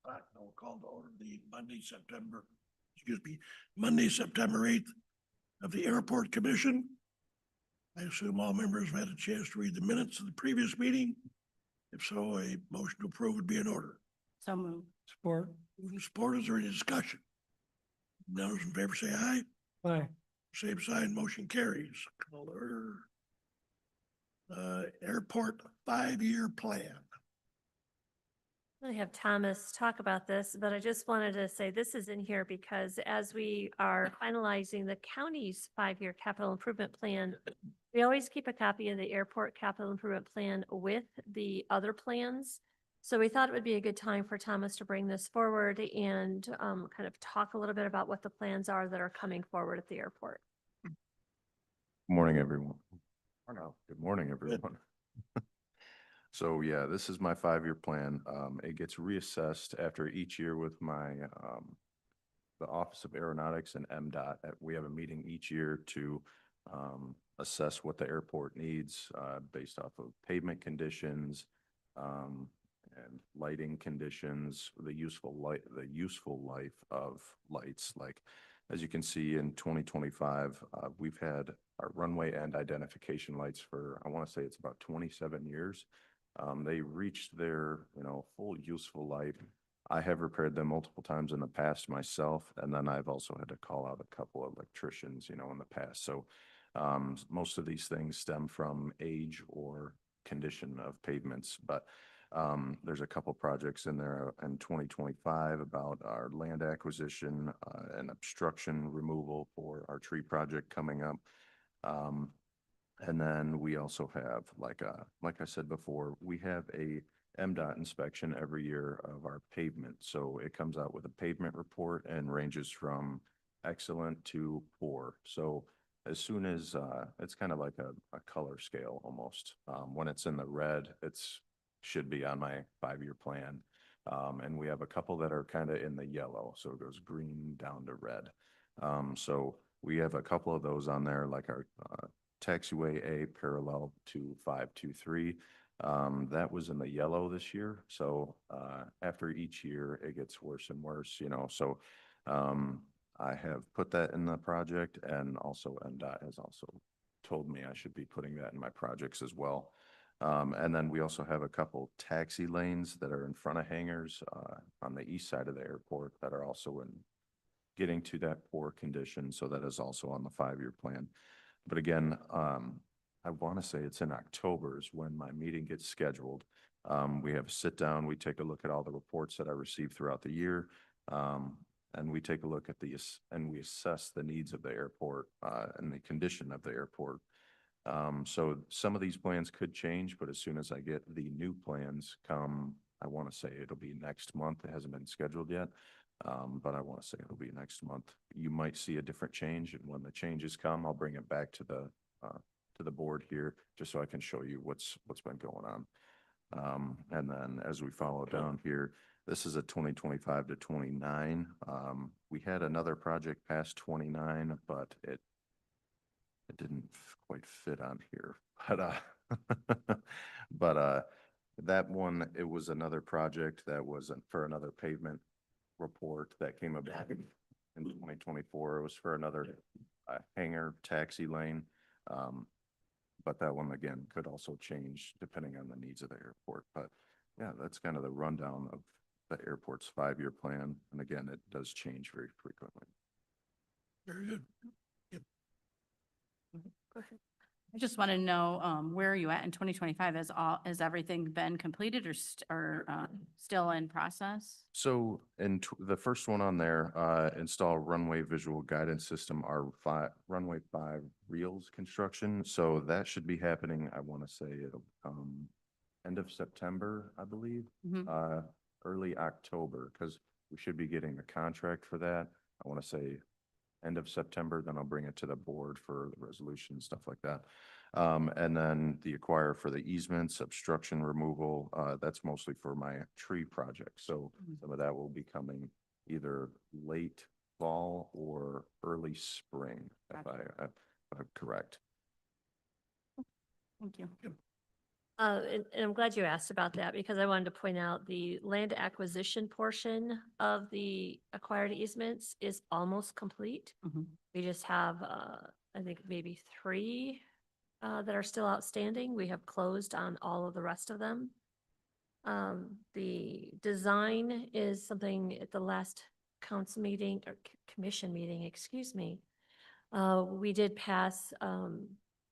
We'll call to order the Monday, September 8th of the Airport Commission. I assume all members have had a chance to read the minutes of the previous meeting. If so, a motion to approve would be in order. So moved. Support. Moving support. Is there any discussion? None those in favor say aye. Aye. Same sign, motion carries. Color. Airport 5-year plan. I have Thomas talk about this, but I just wanted to say this is in here because as we are finalizing the county's 5-year capital improvement plan, we always keep a copy of the airport capital improvement plan with the other plans. So we thought it would be a good time for Thomas to bring this forward and kind of talk a little bit about what the plans are that are coming forward at the airport. Good morning, everyone. Good morning, everyone. So yeah, this is my 5-year plan. It gets reassessed after each year with my, the Office of Aeronautics and MDOT. We have a meeting each year to assess what the airport needs based off of pavement conditions and lighting conditions, the useful life of lights. Like, as you can see in 2025, we've had our runway end identification lights for, I want to say it's about 27 years. They reached their, full useful life. I have repaired them multiple times in the past myself, and then I've also had to call out a couple of electricians, in the past. So most of these things stem from age or condition of pavements, but there's a couple projects in there in 2025 about our land acquisition and obstruction removal for our tree project coming up. And then we also have, like I said before, we have a MDOT inspection every year of our pavement. So it comes out with a pavement report and ranges from excellent to poor. So as soon as it's kind of like a color scale almost. When it's in the red, should be on my 5-year plan. And we have a couple that are kind of in the yellow. So it goes green down to red. So we have a couple of those on there, like our taxiway A parallel to 523. That was in the yellow this year. So after each year, it gets worse and worse, So I have put that in the project, and also MDOT has also told me I should be putting that in my projects as well. And then we also have a couple taxi lanes that are in front of hangars on the east side of the airport that are also getting to that poor condition. So that is also on the 5-year plan. But again, I want to say it's in October is when my meeting gets scheduled. We have a sit down, we take a look at all the reports that I received throughout the year. And we take a look at and we assess the needs of the airport and the condition of the airport. So some of these plans could change, but as soon as I get the new plans come, I want to say it'll be next month. It hasn't been scheduled yet. But I want to say it'll be next month. You might see a different change, and when the changes come, I'll bring it back to the board here, just so I can show you what's been going on. And then as we follow down here, this is a 2025 to 29. We had another project past 29, but it didn't quite fit on here. But that one, it was another project that wasn't for another pavement report that came about in 2024. It was for another hangar taxi lane. But that one again could also change depending on the needs of the airport. But yeah, that's kind of the rundown of the airport's 5-year plan. And again, it does change very frequently. Very good. Yep. Go ahead. I just want to know, where are you at in 2025? Has everything been completed or still in process? So the first one on there, install runway visual guidance system, our runway 5 reels construction. So that should be happening. I want to say it'll end of September, I believe, early October, because we should be getting the contract for that. I want to say end of September, then I'll bring it to the board for the resolution, stuff like that. And then the acquire for the easements, obstruction removal, that's mostly for my tree project. So some of that will be coming either late fall or early spring, if I'm correct. Thank you. And I'm glad you asked about that because I wanted to point out the land acquisition portion of the acquired easements is almost complete. Mhm. We just have, I think maybe three that are still outstanding. We have closed on all of the rest of them. The design is something at the last council meeting or commission meeting, excuse me. We did pass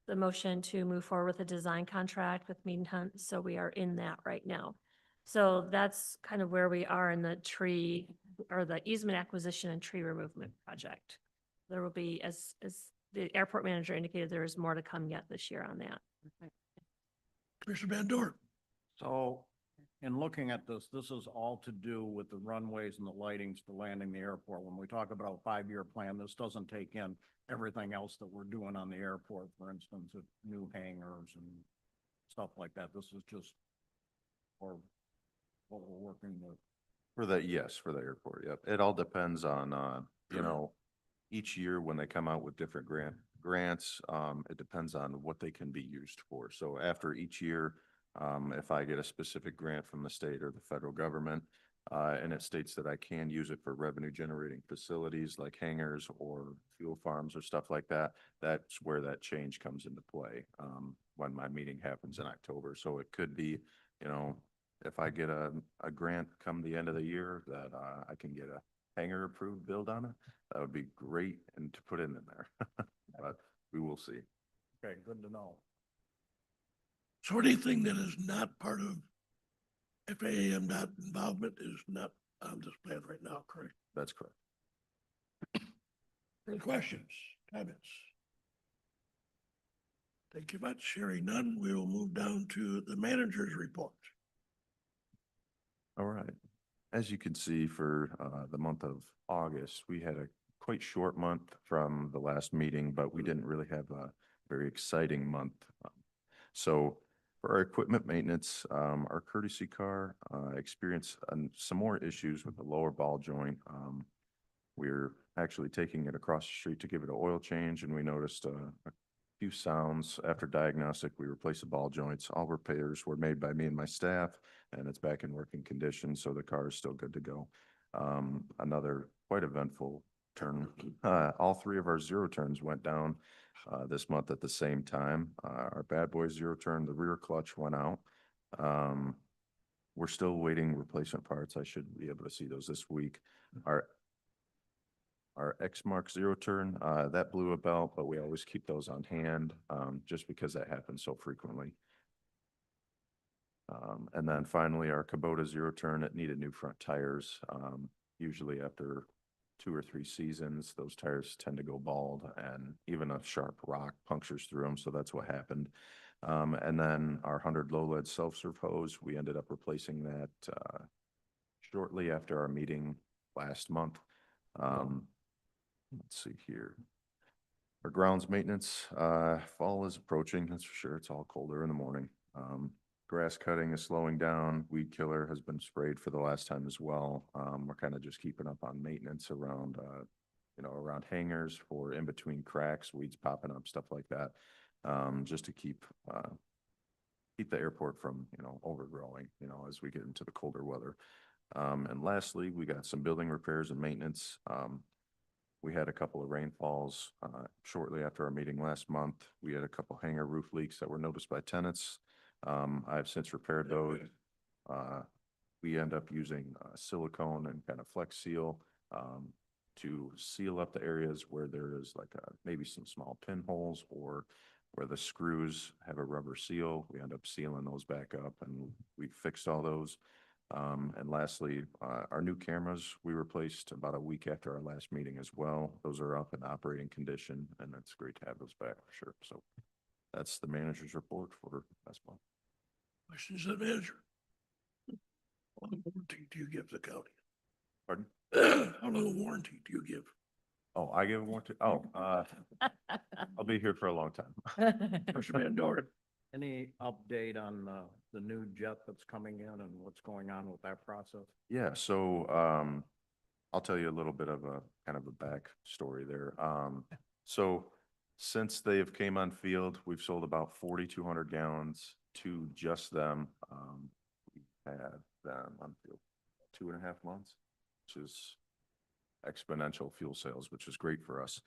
the motion to move forward with a design contract with Mead and Hunt, so we are in that right now. So that's kind of where we are in the tree or the easement acquisition and tree removal project. There will be, as the airport manager indicated, there is more to come yet this year on that. Commissioner Van Dorn. So in looking at this, this is all to do with the runways and the lightings to landing the airport. When we talk about a 5-year plan, this doesn't take in everything else that we're doing on the airport, for instance, with new hangars and stuff like that. This is just for what we're working with. For the, yes, for the airport, yep. It all depends on, you know, each year when they come out with different grants, it depends on what they can be used for. So after each year, if I get a specific grant from the state or the federal government, and it states that I can use it for revenue generating facilities like hangars or fuel farms or stuff like that, that's where that change comes into play, when my meeting happens in October. So it could be, you know, if I get a grant come the end of the year that, I can get a hangar approved build on it, that would be great and to put in there. But we will see. Okay, good to know. So anything that is not part of FAA dot involvement is not on this plan right now, correct? That's correct. Any questions, comments? Thank you much. Hearing none, we will move down to the manager's report. All right. As you can see, for the month of August, we had a quite short month from the last meeting, but we didn't really have a very exciting month. So for our equipment maintenance, our courtesy car experienced some more issues with the lower ball joint. We're actually taking it across the street to give it an oil change, and we noticed a few sounds. After diagnostic, we replaced the ball joints. All repairs were made by me and my staff, and it's back in working condition, so the car is still good to go. Another quite eventful turn. All three of our zero turns went down this month at the same time. Our bad boy zero turn, the rear clutch went out. We're still waiting replacement parts. I should be able to see those this week. Our X Mark zero turn, that blew a belt, but we always keep those on hand, just because that happens so frequently. And then finally, our Kubota zero turn, it needed new front tires. Usually after 2 or 3 seasons, those tires tend to go bald, and even a sharp rock punctures through them. So that's what happened. And then our 100 low lead self-serve hose, we ended up replacing that shortly after our meeting last month. Let's see here. Our grounds maintenance, fall is approaching, that's for sure. It's all colder in the morning. Grass cutting is slowing down. Weed killer has been sprayed for the last time as well. We're kind of just keeping up on maintenance around, you know, around hangars for in between cracks, weeds popping up, stuff like that. Just to keep the airport from, you know, overgrowing, you know, as we get into the colder weather. And lastly, we got some building repairs and maintenance. We had a couple of rainfalls shortly after our meeting last month. We had a couple hangar roof leaks that were noticed by tenants. I've since repaired those. We end up using silicone and kind of flex seal to seal up the areas where there is like maybe some small pinholes or where the screws have a rubber seal. We end up sealing those back up, and we fixed all those. And lastly, our new cameras, we replaced about a week after our last meeting as well. Those are up in operating condition, and it's great to have those back for sure. So that's the manager's report for last month. Questions of the manager? How long a warranty do you give the county? Pardon? How long a warranty do you give? Oh, I give one to, I'll be here for a long time. Commissioner Van Dorn. Any update on the new jet that's coming in and what's going on with that process? Yeah, so I'll tell you a little bit of a kind of a back story there. So since they've came on field, we've sold about 4,200 gallons to just them. We had them on field 2.5 months, which is exponential fuel sales, which is great for us.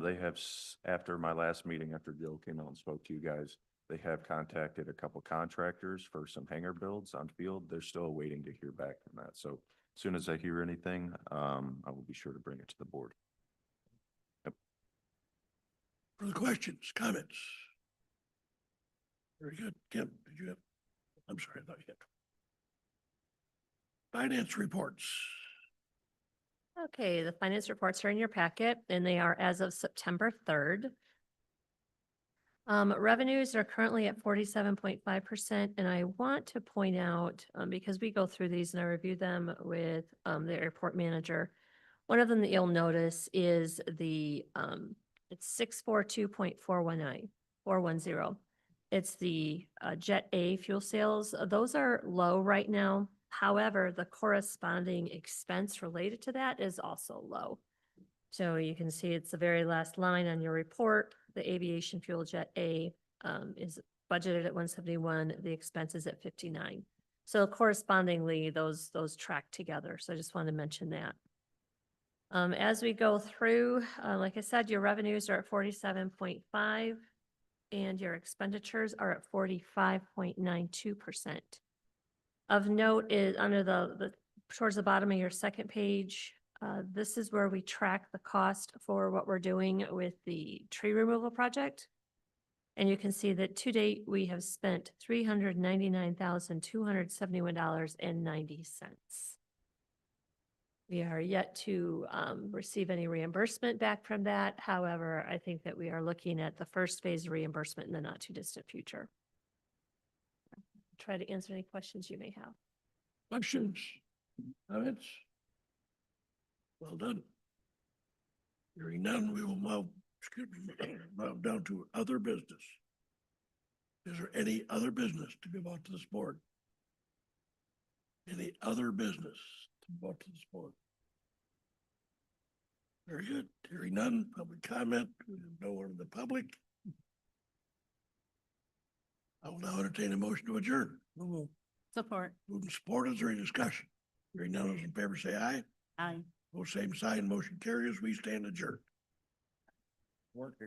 They have, after my last meeting, after Joe came out and spoke to you guys, they have contacted a couple contractors for some hangar builds on field. They're still waiting to hear back from that. So as soon as I hear anything, I will be sure to bring it to the board. Further questions, comments? Very good. Kim, did you have? I'm sorry, I thought you had. Finance reports. Okay, the finance reports are in your packet and they are as of September 3rd. Revenues are currently at 47.5%. And I want to point out, because we go through these and I review them with the airport manager. One of them that you'll notice is the, it's 642.410. It's the Jet A fuel sales. Those are low right now. However, the corresponding expense related to that is also low. So you can see it's the very last line on your report. The aviation fuel Jet A is budgeted at 171. The expense is at 59. So correspondingly, those track together. So I just wanted to mention that. As we go through, like I said, your revenues are at 47.5 and your expenditures are at 45.92%. Of note is under the towards the bottom of your second page, this is where we track the cost for what we're doing with the tree removal project. And you can see that to date, we have spent $399,271.90. We are yet to receive any reimbursement back from that. However, I think that we are looking at the first phase of reimbursement in the not too distant future. Try to answer any questions you may have. Questions, comments? Well done. Hearing none, we will move down to other business. Is there any other business to be brought to this board? Any other business to be brought to this board? Very good. Hearing none, public comment, no one in the public. I will now entertain a motion to adjourn. Support. Moving and support, is there any discussion? Hearing none, those in favor say aye. Aye. Both same sign, motion carries. We stand adjourned. Work, you guys.